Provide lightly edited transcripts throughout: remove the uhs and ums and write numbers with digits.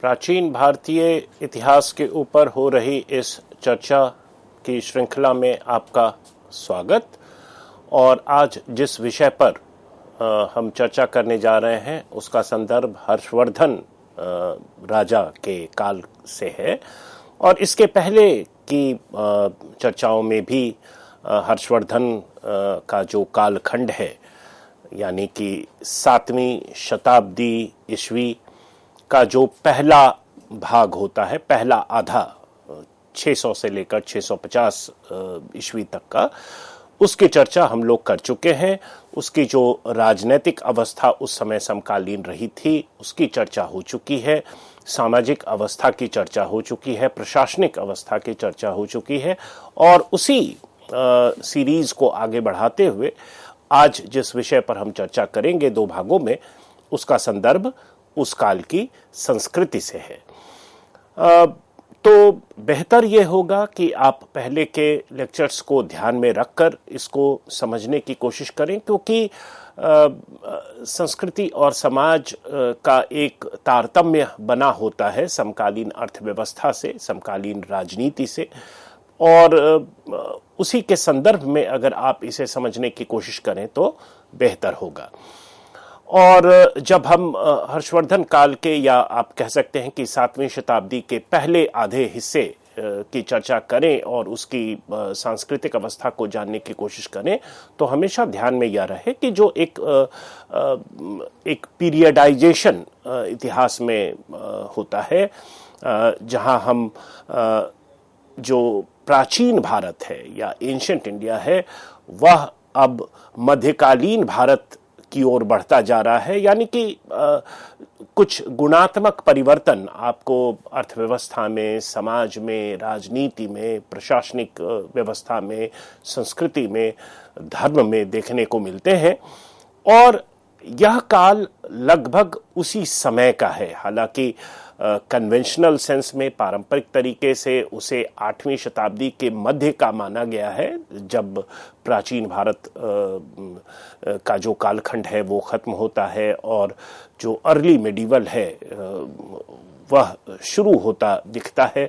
प्राचीन भारतीय इतिहास के ऊपर हो रही इस चर्चा की श्रृंखला में आपका स्वागत। और आज जिस विषय पर हम चर्चा करने जा रहे हैं उसका संदर्भ हर्षवर्धन राजा के काल से है। और इसके पहले की चर्चाओं में भी हर्षवर्धन का जो कालखंड है यानी कि 7वीं शताब्दी ईस्वी का जो पहला भाग होता है, पहला आधा 600 से लेकर 650 ईस्वी तक का, उसकी चर्चा हम लोग कर चुके हैं। उसकी जो राजनीतिक अवस्था उस समय समकालीन रही थी उसकी चर्चा हो चुकी है, सामाजिक अवस्था की चर्चा हो चुकी है, प्रशासनिक अवस्था की चर्चा हो चुकी है। और उसी सीरीज को आगे बढ़ाते हुए आज जिस विषय पर हम चर्चा करेंगे 2 भागों में, उसका संदर्भ उस काल की संस्कृति से है। तो बेहतर यह होगा कि आप पहले के लेक्चर्स को ध्यान में रखकर इसको समझने की कोशिश करें, क्योंकि संस्कृति और समाज का एक तारतम्य बना होता है समकालीन अर्थव्यवस्था से, समकालीन राजनीति से। और उसी के संदर्भ में अगर आप इसे समझने की कोशिश करें तो बेहतर होगा। और जब हम हर्षवर्धन काल के, या आप कह सकते हैं कि 7वीं शताब्दी के पहले आधे हिस्से की चर्चा करें और उसकी सांस्कृतिक अवस्था को जानने की कोशिश करें, तो हमेशा ध्यान में यह रहे कि जो एक पीरियडाइजेशन इतिहास में होता है, जहां हम जो प्राचीन भारत है या एंशिएंट इंडिया है वह अब मध्यकालीन भारत की ओर बढ़ता जा रहा है। यानी कि कुछ गुणात्मक परिवर्तन आपको अर्थव्यवस्था में, समाज में, राजनीति में, प्रशासनिक व्यवस्था में, संस्कृति में, धर्म में देखने को मिलते हैं। और यह काल लगभग उसी समय का है। हालांकि कन्वेंशनल सेंस में, पारंपरिक तरीके से उसे 8वीं शताब्दी के मध्य का माना गया है, जब प्राचीन भारत का जो कालखंड है वो खत्म होता है और जो अर्ली मेडिवल है वह शुरू होता दिखता है।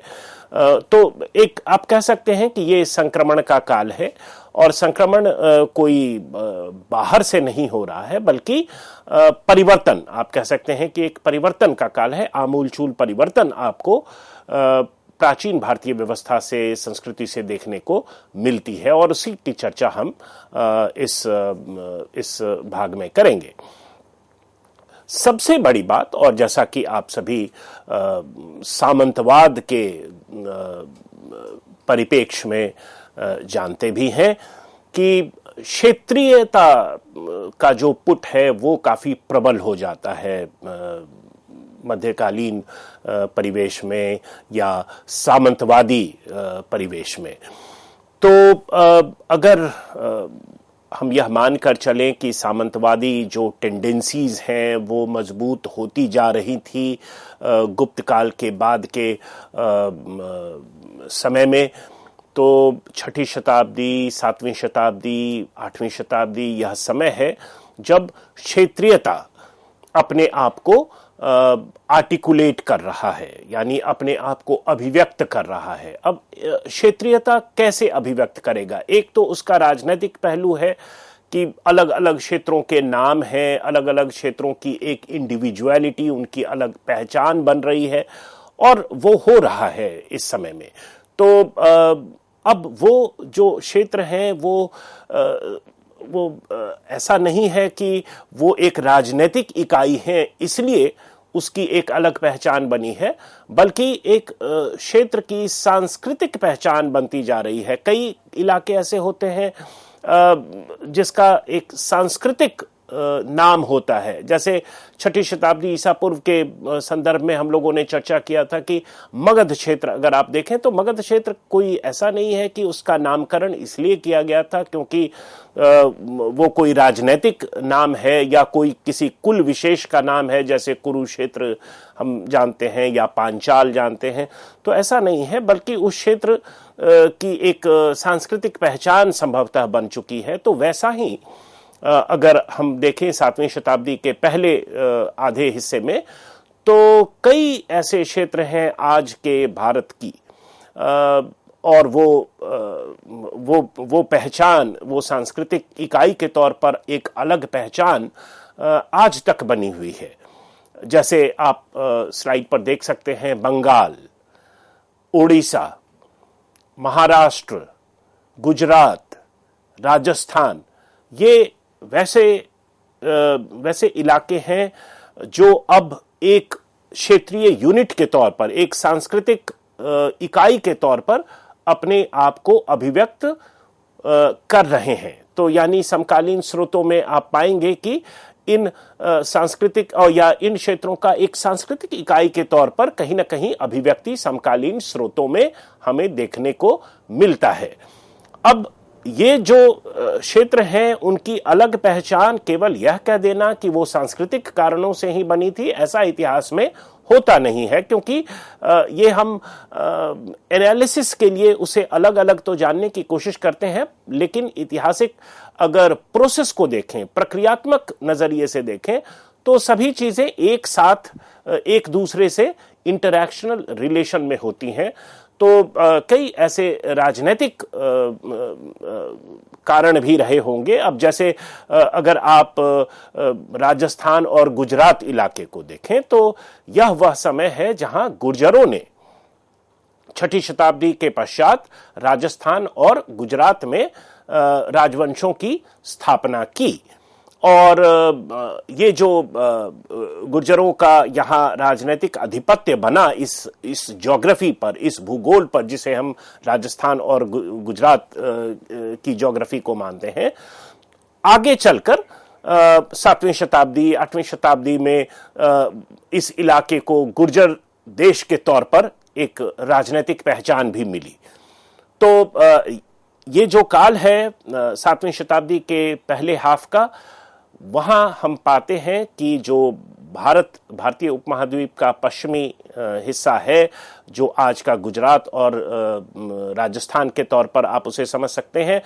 तो एक आप कह सकते हैं कि ये संक्रमण का काल है। और संक्रमण कोई बाहर से नहीं हो रहा है, बल्कि परिवर्तन, आप कह सकते हैं कि एक परिवर्तन का काल है। आमूलचूल परिवर्तन आपको प्राचीन भारतीय व्यवस्था से, संस्कृति से देखने को मिलती है। और उसी की चर्चा हम इस भाग में करेंगे। सबसे बड़ी बात, और जैसा कि आप सभी सामंतवाद के परिप्रेक्ष्य में जानते भी हैं कि क्षेत्रीयता का जो पुट है वो काफी प्रबल हो जाता है मध्यकालीन परिवेश में या सामंतवादी परिवेश में। तो अगर हम यह मानकर चलें कि सामंतवादी जो टेंडेंसीज हैं वो मजबूत होती जा रही थी गुप्त काल के बाद के समय में, तो 6ठी शताब्दी, 7वीं शताब्दी, 8वीं शताब्दी यह समय है जब क्षेत्रीयता अपने आप को आर्टिकुलेट कर रहा है, यानी अपने आप को अभिव्यक्त कर रहा है। अब क्षेत्रीयता कैसे अभिव्यक्त करेगा? एक तो उसका राजनीतिक पहलू है कि अलग अलग क्षेत्रों के नाम हैं, अलग अलग क्षेत्रों की एक इंडिविजुअलिटी, उनकी अलग पहचान बन रही है, और वो हो रहा है इस समय में। तो अब वो जो क्षेत्र हैं वो ऐसा नहीं है कि वो एक राजनीतिक इकाई है इसलिए उसकी एक अलग पहचान बनी है, बल्कि एक क्षेत्र की सांस्कृतिक पहचान बनती जा रही है। कई इलाके ऐसे होते हैं जिसका एक सांस्कृतिक नाम होता है। जैसे 6ठी शताब्दी ईसा पूर्व के संदर्भ में हम लोगों ने चर्चा किया था कि मगध क्षेत्र, अगर आप देखें तो मगध क्षेत्र कोई ऐसा नहीं है कि उसका नामकरण इसलिए किया गया था क्योंकि वो कोई राजनैतिक नाम है या कोई किसी कुल विशेष का नाम है, जैसे कुरुक्षेत्र हम जानते हैं या पांचाल जानते हैं। तो ऐसा नहीं है, बल्कि उस क्षेत्र की एक सांस्कृतिक पहचान संभवतः बन चुकी है। तो वैसा ही अगर हम देखें 7वीं शताब्दी के पहले आधे हिस्से में, तो कई ऐसे क्षेत्र हैं आज के भारत की, और वो पहचान, वो सांस्कृतिक इकाई के तौर पर एक अलग पहचान आज तक बनी हुई है। जैसे आप स्लाइड पर देख सकते हैं, बंगाल, उड़ीसा, महाराष्ट्र, गुजरात, राजस्थान, ये वैसे इलाके हैं जो अब एक क्षेत्रीय यूनिट के तौर पर, एक सांस्कृतिक इकाई के तौर पर अपने आप को अभिव्यक्त कर रहे हैं। तो यानी समकालीन स्रोतों में आप पाएंगे कि इन सांस्कृतिक और या इन क्षेत्रों का एक सांस्कृतिक इकाई के तौर पर कहीं ना कहीं अभिव्यक्ति समकालीन स्रोतों में हमें देखने को मिलता है। अब ये जो क्षेत्र हैं, उनकी अलग पहचान केवल यह कह देना कि वो सांस्कृतिक कारणों से ही बनी थी, ऐसा इतिहास में होता नहीं है, क्योंकि ये हम एनालिसिस के लिए उसे अलग अलग तो जानने की कोशिश करते हैं, लेकिन ऐतिहासिक अगर प्रोसेस को देखें, प्रक्रियात्मक नजरिए से देखें, तो सभी चीजें एक साथ एक दूसरे से इंटरैक्शनल रिलेशन में होती हैं। तो कई ऐसे राजनीतिक कारण भी रहे होंगे। अब जैसे अगर आप राजस्थान और गुजरात इलाके को देखें, तो यह वह समय है जहां गुर्जरों ने 6ठी शताब्दी के पश्चात राजस्थान और गुजरात में राजवंशों की स्थापना की। और ये जो गुर्जरों का यहाँ राजनीतिक आधिपत्य बना इस ज्योग्राफी पर, इस भूगोल पर, जिसे हम राजस्थान और गुजरात की ज्योग्राफी को मानते हैं, आगे चलकर 7वीं शताब्दी 8वीं शताब्दी में इस इलाके को गुर्जर देश के तौर पर एक राजनीतिक पहचान भी मिली। तो ये जो काल है 7वीं शताब्दी के पहले हाफ का, वहां हम पाते हैं कि जो भारतीय उपमहाद्वीप का पश्चिमी हिस्सा है, जो आज का गुजरात और राजस्थान के तौर पर आप उसे समझ सकते हैं,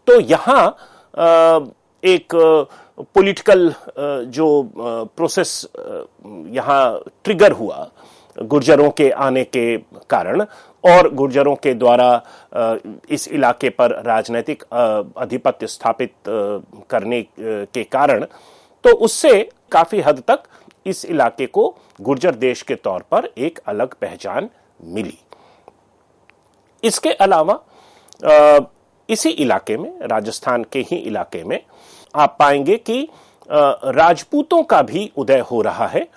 तो यहाँ एक पॉलिटिकल जो प्रोसेस यहाँ ट्रिगर हुआ गुर्जरों के आने के कारण, और गुर्जरों के द्वारा इस इलाके पर राजनीतिक आधिपत्य स्थापित करने के कारण, तो उससे काफी हद तक इस इलाके को गुर्जर देश के तौर पर एक अलग पहचान मिली। इसके अलावा इसी इलाके में, राजस्थान के ही इलाके में, आप पाएंगे कि राजपूतों का भी उदय हो रहा है।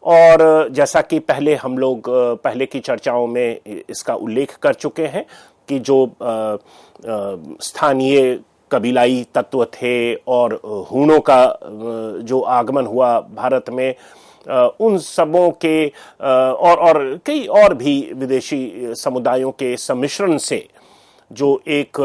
और जैसा कि पहले हम लोग पहले की चर्चाओं में इसका उल्लेख कर चुके हैं कि जो स्थानीय कबीलाई तत्व थे और हूणों का जो आगमन हुआ भारत में, उन सबों के और कई और भी विदेशी समुदायों के सम्मिश्रण से जो एक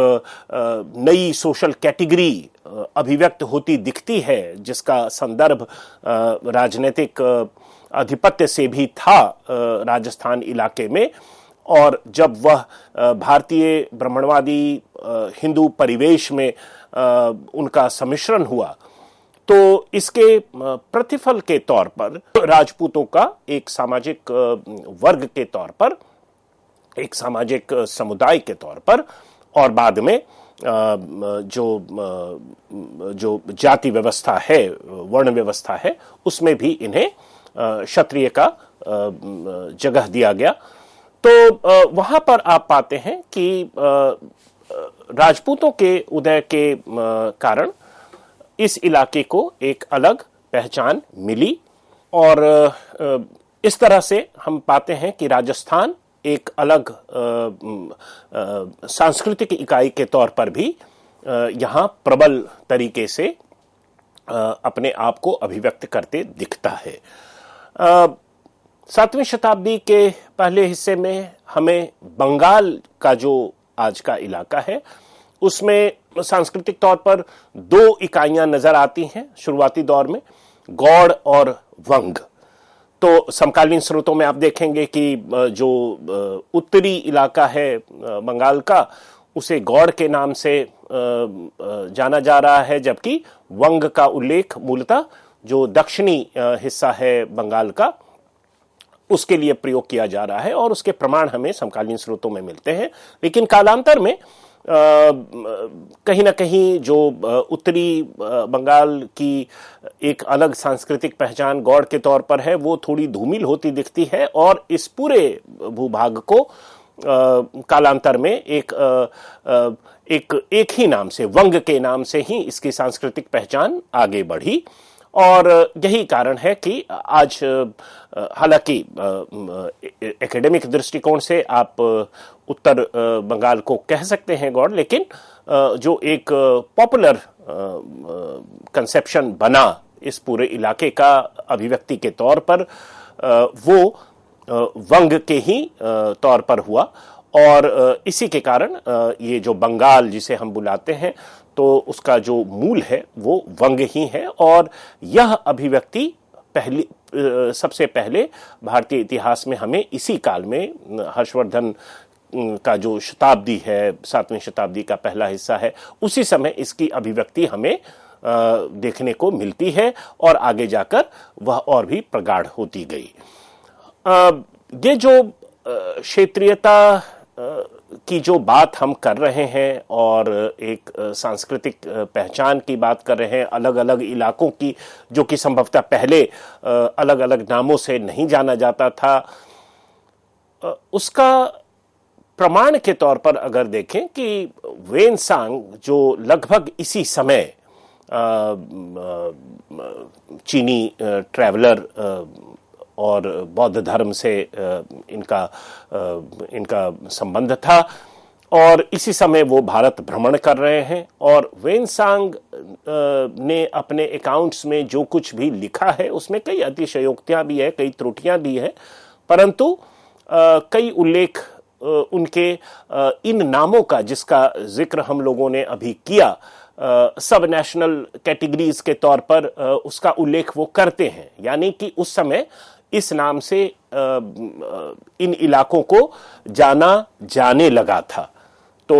नई सोशल कैटेगरी अभिव्यक्त होती दिखती है, जिसका संदर्भ राजनीतिक आधिपत्य से भी था राजस्थान इलाके में, और जब वह भारतीय ब्राह्मणवादी हिंदू परिवेश में उनका सम्मिश्रण हुआ, तो इसके प्रतिफल के तौर पर राजपूतों का एक सामाजिक वर्ग के तौर पर, एक सामाजिक समुदाय के तौर पर, और बाद में जो जाति व्यवस्था है, वर्ण व्यवस्था है, उसमें भी इन्हें क्षत्रिय का जगह दिया गया। तो वहां पर आप पाते हैं कि राजपूतों के उदय के कारण इस इलाके को एक अलग पहचान मिली, और इस तरह से हम पाते हैं कि राजस्थान एक अलग सांस्कृतिक इकाई के तौर पर भी यहाँ प्रबल तरीके से अपने आप को अभिव्यक्त करते दिखता है। 7वीं शताब्दी के पहले हिस्से में हमें बंगाल का जो आज का इलाका है, उसमें सांस्कृतिक तौर पर 2 इकाइयां नजर आती हैं शुरुआती दौर में, गौड़ और वंग। तो समकालीन स्रोतों में आप देखेंगे कि जो उत्तरी इलाका है बंगाल का, उसे गौड़ के नाम से जाना जा रहा है, जबकि वंग का उल्लेख मूलतः जो दक्षिणी हिस्सा है बंगाल का, उसके लिए प्रयोग किया जा रहा है और उसके प्रमाण हमें समकालीन स्रोतों में मिलते हैं। लेकिन कालांतर में कहीं ना कहीं जो उत्तरी बंगाल की एक अलग सांस्कृतिक पहचान गौड़ के तौर पर है, वो थोड़ी धूमिल होती दिखती है और इस पूरे भूभाग को कालांतर में एक ही नाम से, वंग के नाम से ही इसकी सांस्कृतिक पहचान आगे बढ़ी। और यही कारण है कि आज हालांकि एकेडमिक दृष्टिकोण से आप उत्तर बंगाल को कह सकते हैं गौड़, लेकिन जो एक पॉपुलर कंसेप्शन बना इस पूरे इलाके का अभिव्यक्ति के तौर पर, वो वंग के ही तौर पर हुआ। और इसी के कारण ये जो बंगाल जिसे हम बुलाते हैं, तो उसका जो मूल है वो वंग ही है। और यह अभिव्यक्ति सबसे पहले भारतीय इतिहास में हमें इसी काल में, हर्षवर्धन का जो शताब्दी है, 7वीं शताब्दी का पहला हिस्सा है, उसी समय इसकी अभिव्यक्ति हमें देखने को मिलती है और आगे जाकर वह और भी प्रगाढ़ होती गई। ये जो क्षेत्रीयता की जो बात हम कर रहे हैं और एक सांस्कृतिक पहचान की बात कर रहे हैं अलग अलग इलाकों की, जो कि संभवतः पहले अलग अलग नामों से नहीं जाना जाता था, उसका प्रमाण के तौर पर अगर देखें कि वेनसांग जो लगभग इसी समय चीनी ट्रैवलर और बौद्ध धर्म से इनका संबंध था और इसी समय वो भारत भ्रमण कर रहे हैं। और वेनसांग ने अपने अकाउंट्स में जो कुछ भी लिखा है उसमें कई अतिशयोक्तियां भी है, कई त्रुटियां भी है, परंतु कई उल्लेख उनके इन नामों का, जिसका जिक्र हम लोगों ने अभी किया, सब नेशनल कैटेगरीज के तौर पर उसका उल्लेख वो करते हैं। यानी कि उस समय इस नाम से इन इलाकों को जाना जाने लगा था। तो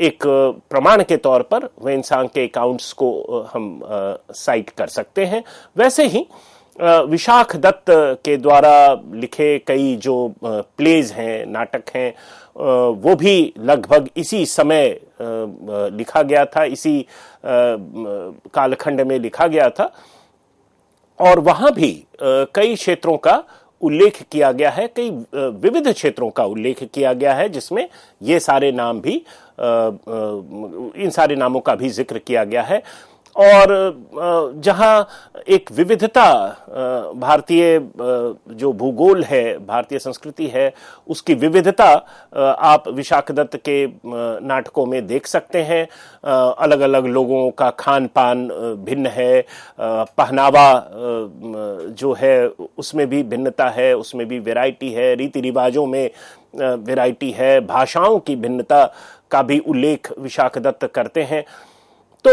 एक प्रमाण के तौर पर वेनसांग के अकाउंट्स को हम साइट कर सकते हैं। वैसे ही विशाख दत्त के द्वारा लिखे कई जो प्लेज हैं, नाटक हैं, वो भी लगभग इसी समय लिखा गया था, इसी कालखंड में लिखा गया था। और वहां भी कई क्षेत्रों का उल्लेख किया गया है, कई विविध क्षेत्रों का उल्लेख किया गया है, जिसमें ये सारे नाम भी, इन सारे नामों का भी जिक्र किया गया है। और जहां एक विविधता भारतीय जो भूगोल है, भारतीय संस्कृति है, उसकी विविधता आप विशाख दत्त के नाटकों में देख सकते हैं। अलग अलग लोगों का खान पान भिन्न है, पहनावा जो है उसमें भी भिन्नता है, उसमें भी वैरायटी है, रीति रिवाजों में वैरायटी है, भाषाओं की भिन्नता का भी उल्लेख विशाख दत्त करते हैं। तो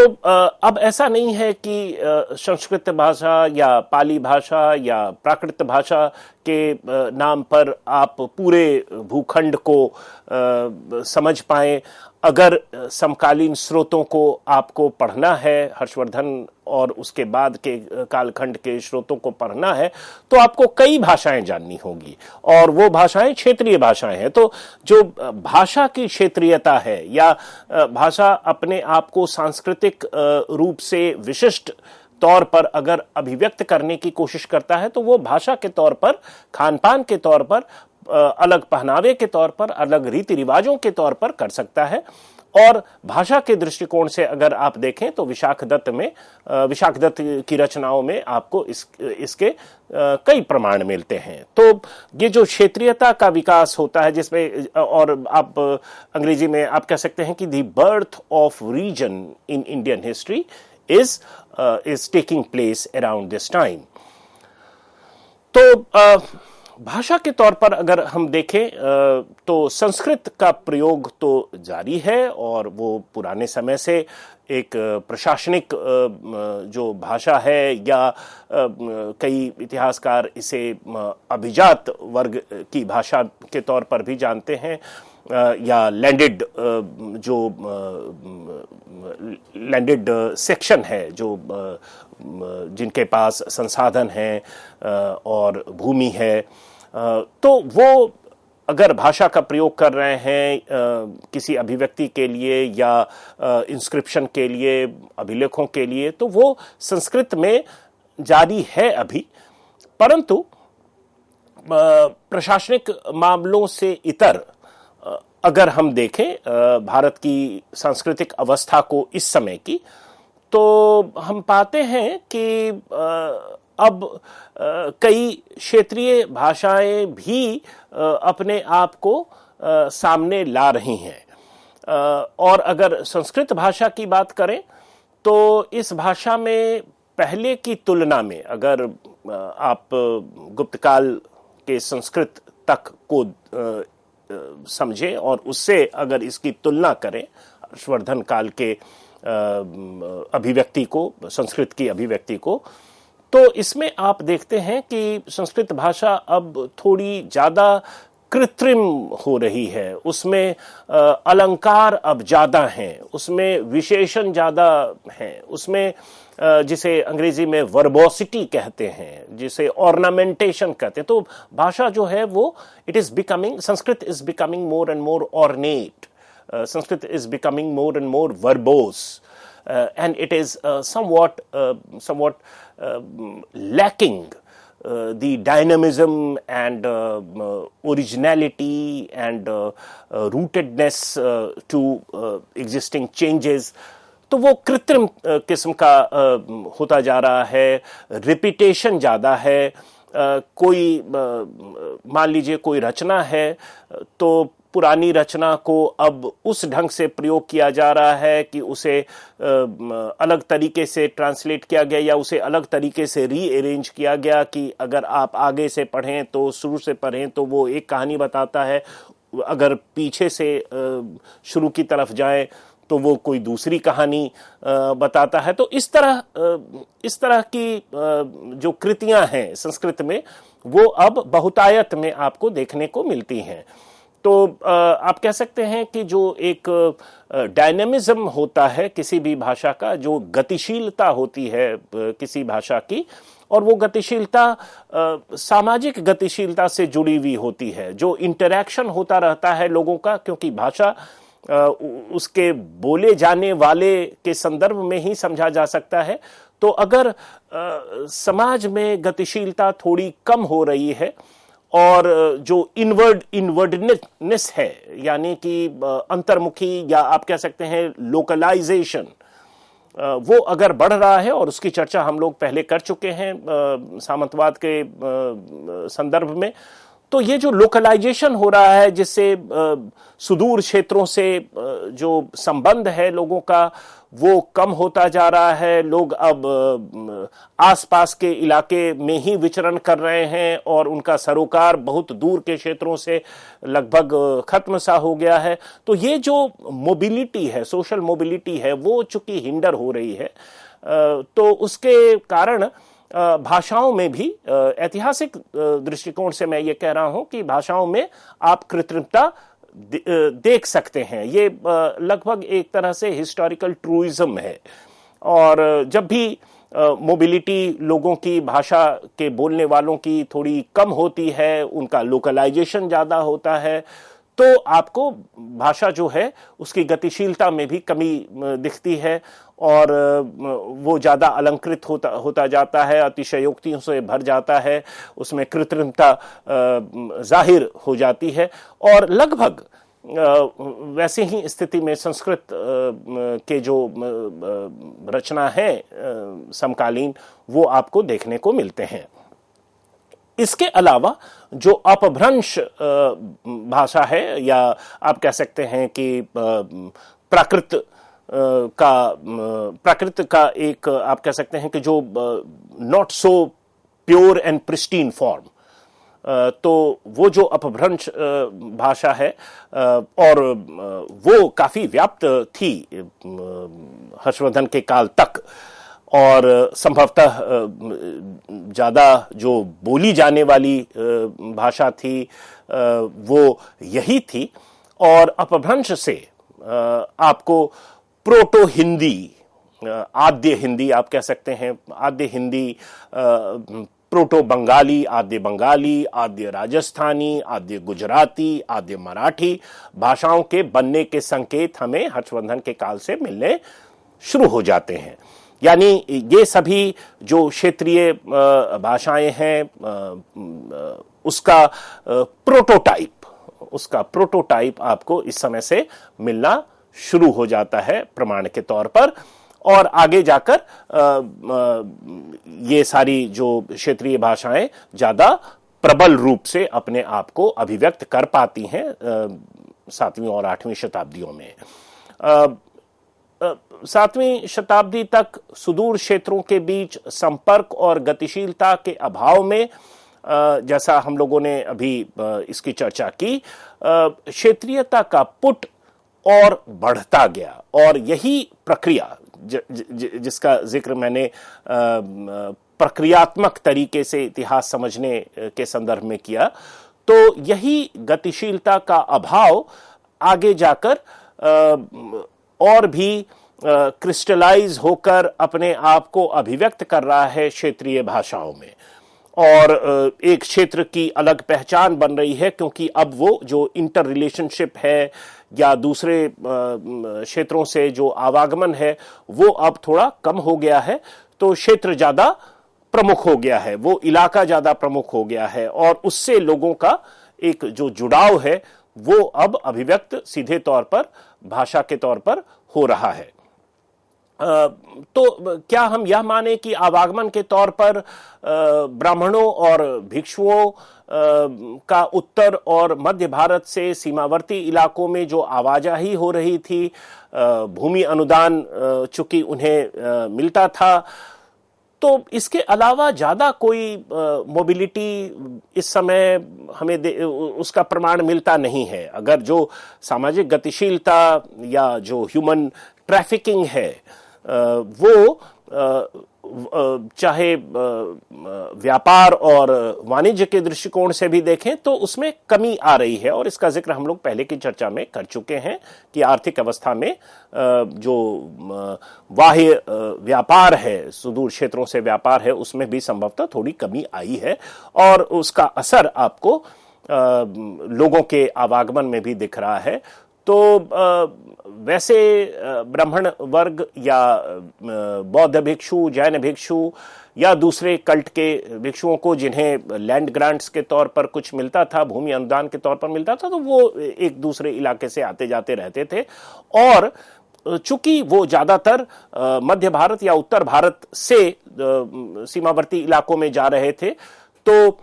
अब ऐसा नहीं है कि संस्कृत भाषा या पाली भाषा या प्राकृत भाषा के नाम पर आप पूरे भूखंड को समझ पाएं। अगर समकालीन स्रोतों को आपको पढ़ना है, हर्षवर्धन और उसके बाद के कालखंड के स्रोतों को पढ़ना है, तो आपको कई भाषाएं जाननी होगी और वो भाषाएं क्षेत्रीय भाषाएं हैं। तो जो भाषा की क्षेत्रीयता है या भाषा अपने आप को सांस्कृतिक रूप से विशिष्ट तौर पर अगर अभिव्यक्त करने की कोशिश करता है, तो वो भाषा के तौर पर, खान पान के तौर पर, अलग पहनावे के तौर पर, अलग रीति रिवाजों के तौर पर कर सकता है। और भाषा के दृष्टिकोण से अगर आप देखें तो विशाख दत्त की रचनाओं में आपको इसके कई प्रमाण मिलते हैं। तो ये जो क्षेत्रीयता का विकास होता है, जिसमें, और आप अंग्रेजी में आप कह सकते हैं कि the birth of region in Indian history is taking place around this time। तो भाषा के तौर पर अगर हम देखें तो संस्कृत का प्रयोग तो जारी है और वो पुराने समय से एक प्रशासनिक जो भाषा है, या कई इतिहासकार इसे अभिजात वर्ग की भाषा के तौर पर भी जानते हैं, या लैंडेड जो लैंडेड सेक्शन है, जो जिनके पास संसाधन हैं और भूमि है, तो वो अगर भाषा का प्रयोग कर रहे हैं किसी अभिव्यक्ति के लिए या इंस्क्रिप्शन के लिए, अभिलेखों के लिए, तो वो संस्कृत में जारी है अभी। परंतु प्रशासनिक मामलों से इतर अगर हम देखें भारत की सांस्कृतिक अवस्था को इस समय की, तो हम पाते हैं कि अब कई क्षेत्रीय भाषाएं भी अपने आप को सामने ला रही हैं। और अगर संस्कृत भाषा की बात करें तो इस भाषा में पहले की तुलना में, अगर आप गुप्त काल के संस्कृत तक को समझें और उससे अगर इसकी तुलना करें हर्षवर्धन काल के अभिव्यक्ति को, संस्कृत की अभिव्यक्ति को, तो इसमें आप देखते हैं कि संस्कृत भाषा अब थोड़ी ज्यादा कृत्रिम हो रही है। उसमें अलंकार अब ज्यादा हैं, उसमें विशेषण ज्यादा हैं, उसमें जिसे अंग्रेजी में वर्बोसिटी कहते हैं, जिसे ऑर्नामेंटेशन कहते हैं। तो भाषा जो है वो Sanskrit is becoming more and more ornate, Sanskrit is becoming more and more verbose, and it is somewhat lacking the dynamism and originality and rootedness to existing changes. तो वो कृत्रिम किस्म का होता जा रहा है, रिपीटेशन ज्यादा है। कोई मान लीजिए कोई रचना है तो पुरानी रचना को अब उस ढंग से प्रयोग किया जा रहा है कि उसे अलग तरीके से ट्रांसलेट किया गया या उसे अलग तरीके से रीअरेंज किया गया कि अगर आप आगे से पढ़ें तो, शुरू से पढ़ें तो वो एक कहानी बताता है, अगर पीछे से शुरू की तरफ जाएं तो वो कोई दूसरी कहानी बताता है। तो इस तरह की जो कृतियां हैं संस्कृत में, वो अब बहुतायत में आपको देखने को मिलती हैं। तो आप कह सकते हैं कि जो एक डायनेमिज्म होता है किसी भी भाषा का, जो गतिशीलता होती है किसी भाषा की, और वो गतिशीलता सामाजिक गतिशीलता से जुड़ी हुई होती है, जो इंटरैक्शन होता रहता है लोगों का, क्योंकि भाषा उसके बोले जाने वाले के संदर्भ में ही समझा जा सकता है। तो अगर समाज में गतिशीलता थोड़ी कम हो रही है और जो इनवर्डनेस है, यानी कि अंतर्मुखी या आप कह सकते हैं लोकलाइजेशन, वो अगर बढ़ रहा है, और उसकी चर्चा हम लोग पहले कर चुके हैं सामंतवाद के संदर्भ में, तो ये जो लोकलाइजेशन हो रहा है जिससे सुदूर क्षेत्रों से जो संबंध है लोगों का वो कम होता जा रहा है। लोग अब आसपास के इलाके में ही विचरण कर रहे हैं और उनका सरोकार बहुत दूर के क्षेत्रों से लगभग खत्म सा हो गया है। तो ये जो मोबिलिटी है, सोशल मोबिलिटी है, वो चूंकि हिंडर हो रही है, तो उसके कारण भाषाओं में भी ऐतिहासिक दृष्टिकोण से मैं ये कह रहा हूं कि भाषाओं में आप कृत्रिमता देख सकते हैं। ये लगभग एक तरह से हिस्टोरिकल ट्रूइज्म है। और जब भी मोबिलिटी लोगों की, भाषा के बोलने वालों की थोड़ी कम होती है, उनका लोकलाइजेशन ज्यादा होता है, तो आपको भाषा जो है उसकी गतिशीलता में भी कमी दिखती है और वो ज्यादा अलंकृत होता जाता है, अतिशयोक्तियों से भर जाता है, उसमें कृत्रिमता जाहिर हो जाती है। और लगभग वैसे ही स्थिति में संस्कृत के जो रचना है समकालीन, वो आपको देखने को मिलते हैं। इसके अलावा जो अपभ्रंश भाषा है, या आप कह सकते हैं कि प्राकृत का एक, आप कह सकते हैं कि जो not so pure and pristine form, तो वो जो अपभ्रंश भाषा है, और वो काफी व्याप्त थी हर्षवर्धन के काल तक, और संभवतः ज्यादा जो बोली जाने वाली भाषा थी वो यही थी। और अपभ्रंश से आपको प्रोटो हिंदी, आद्य हिंदी आप कह सकते हैं, आद्य हिंदी, प्रोटो बंगाली, आद्य बंगाली, आद्य राजस्थानी, आद्य गुजराती, आद्य मराठी भाषाओं के बनने के संकेत हमें हर्षवर्धन के काल से मिलने शुरू हो जाते हैं। यानी ये सभी जो क्षेत्रीय भाषाएं हैं उसका प्रोटोटाइप आपको इस समय से मिलना शुरू हो जाता है प्रमाण के तौर पर, और आगे जाकर ये सारी जो क्षेत्रीय भाषाएं ज्यादा प्रबल रूप से अपने आप को अभिव्यक्त कर पाती हैं 7वीं और 8वीं शताब्दियों में। 7वीं शताब्दी तक सुदूर क्षेत्रों के बीच संपर्क और गतिशीलता के अभाव में, जैसा हम लोगों ने अभी इसकी चर्चा की, क्षेत्रीयता का पुट और बढ़ता गया, और यही प्रक्रिया जिसका जिक्र मैंने प्रक्रियात्मक तरीके से इतिहास समझने के संदर्भ में किया, तो यही गतिशीलता का अभाव आगे जाकर और भी क्रिस्टलाइज होकर अपने आप को अभिव्यक्त कर रहा है क्षेत्रीय भाषाओं में, और एक क्षेत्र की अलग पहचान बन रही है, क्योंकि अब वो जो इंटर रिलेशनशिप है या दूसरे क्षेत्रों से जो आवागमन है वो अब थोड़ा कम हो गया है, तो क्षेत्र ज्यादा प्रमुख हो गया है, वो इलाका ज्यादा प्रमुख हो गया है, और उससे लोगों का एक जो जुड़ाव है वो अब अभिव्यक्त सीधे तौर पर भाषा के तौर पर हो रहा है। तो क्या हम यह माने कि आवागमन के तौर पर ब्राह्मणों और भिक्षुओं का उत्तर और मध्य भारत से सीमावर्ती इलाकों में जो आवाजाही हो रही थी, भूमि अनुदान चूंकि उन्हें मिलता था, तो इसके अलावा ज्यादा कोई मोबिलिटी इस समय हमें उसका प्रमाण मिलता नहीं है। अगर जो सामाजिक गतिशीलता या जो ह्यूमन ट्रैफिकिंग है वो चाहे व्यापार और वाणिज्य के दृष्टिकोण से भी देखें तो उसमें कमी आ रही है, और इसका जिक्र हम लोग पहले की चर्चा में कर चुके हैं कि आर्थिक अवस्था में जो बाह्य व्यापार है, सुदूर क्षेत्रों से व्यापार है, उसमें भी संभवतः थोड़ी कमी आई है, और उसका असर आपको लोगों के आवागमन में भी दिख रहा है। तो वैसे ब्राह्मण वर्ग या बौद्ध भिक्षु, जैन भिक्षु या दूसरे कल्ट के भिक्षुओं को जिन्हें लैंड ग्रांट्स के तौर पर कुछ मिलता था, भूमि अनुदान के तौर पर मिलता था, तो वो एक दूसरे इलाके से आते जाते रहते थे, और चूंकि वो ज्यादातर मध्य भारत या उत्तर भारत से सीमावर्ती इलाकों में जा रहे थे, तो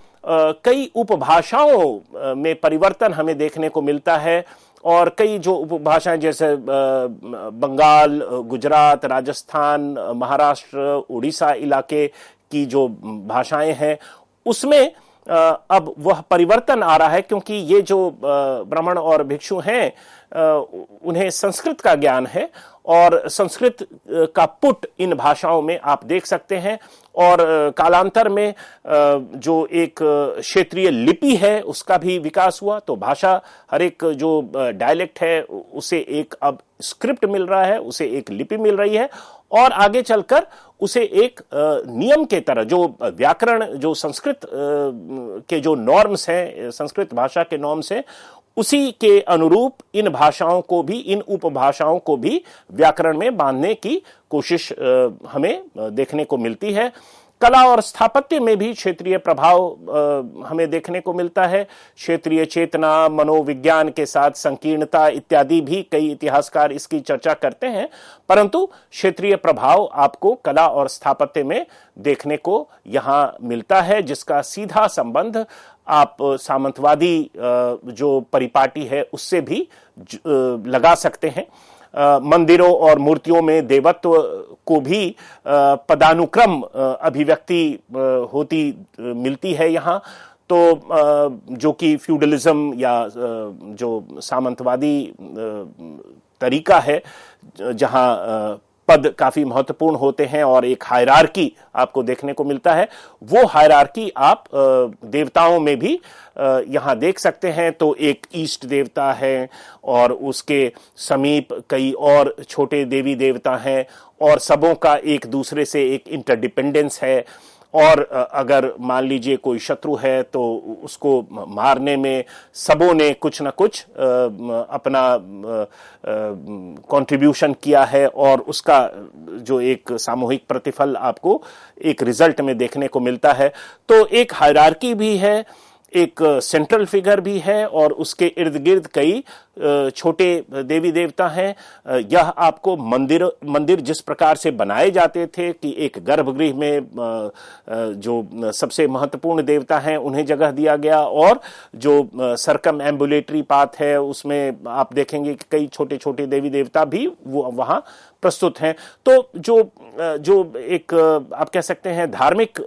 कई उपभाषाओं में परिवर्तन हमें देखने को मिलता है, और कई जो उपभाषाएं जैसे बंगाल, गुजरात, राजस्थान, महाराष्ट्र, उड़ीसा इलाके की जो भाषाएं हैं उसमें अब वह परिवर्तन आ रहा है, क्योंकि ये जो ब्राह्मण और भिक्षु हैं उन्हें संस्कृत का ज्ञान है, और संस्कृत का पुट इन भाषाओं में आप देख सकते हैं, और कालांतर में जो एक क्षेत्रीय लिपि है उसका भी विकास हुआ। तो भाषा, हर एक जो डायलेक्ट है उसे एक अब स्क्रिप्ट मिल रहा है, उसे एक लिपि मिल रही है, और आगे चलकर उसे एक नियम के तरह जो व्याकरण, जो संस्कृत के जो नॉर्म्स हैं, संस्कृत भाषा के नॉर्म्स हैं, उसी के अनुरूप इन भाषाओं को भी, इन उपभाषाओं को भी व्याकरण में बांधने की कोशिश हमें देखने को मिलती है। कला और स्थापत्य में भी क्षेत्रीय प्रभाव हमें देखने को मिलता है। क्षेत्रीय चेतना, मनोविज्ञान के साथ संकीर्णता इत्यादि भी कई इतिहासकार इसकी चर्चा करते हैं, परंतु क्षेत्रीय प्रभाव आपको कला और स्थापत्य में देखने को यहां मिलता है, जिसका सीधा संबंध आप सामंतवादी जो परिपाटी है उससे भी लगा सकते हैं। मंदिरों और मूर्तियों में देवत्व को भी पदानुक्रम अभिव्यक्ति होती मिलती है यहाँ, तो जो कि फ्यूडलिज्म या जो सामंतवादी तरीका है, जहाँ पद काफी महत्वपूर्ण होते हैं और एक हायरार्की आपको देखने को मिलता है। वो हायरार्की आप देवताओं में भी यहां देख सकते हैं। तो एक ईष्ट देवता है और उसके समीप कई और छोटे देवी देवता हैं और सबों का एक दूसरे से एक इंटरडिपेंडेंस है। और अगर मान लीजिए कोई शत्रु है तो उसको मारने में सबों ने कुछ ना कुछ अपना कंट्रीब्यूशन किया है और उसका जो एक सामूहिक प्रतिफल आपको एक रिजल्ट में देखने को मिलता है। तो एक हायरार्की भी है, एक सेंट्रल फिगर भी है और उसके इर्द गिर्द कई छोटे देवी देवता हैं। यह आपको मंदिर जिस प्रकार से बनाए जाते थे कि एक गर्भगृह में जो सबसे महत्वपूर्ण देवता हैं उन्हें जगह दिया गया और जो सरकम एम्बुलेटरी पाथ है उसमें आप देखेंगे कि कई छोटे छोटे देवी देवता भी वो वहां प्रस्तुत हैं। तो जो एक आप कह सकते हैं धार्मिक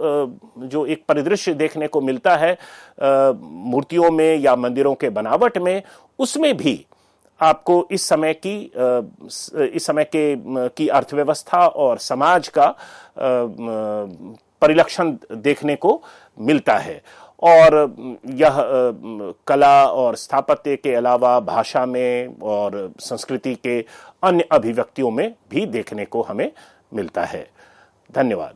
जो एक परिदृश्य देखने को मिलता है मूर्तियों में या मंदिरों के बनावट में, उसमें भी आपको इस समय की अर्थव्यवस्था और समाज का परिलक्षण देखने को मिलता है। और यह कला और स्थापत्य के अलावा भाषा में और संस्कृति के अन्य अभिव्यक्तियों में भी देखने को हमें मिलता है। धन्यवाद।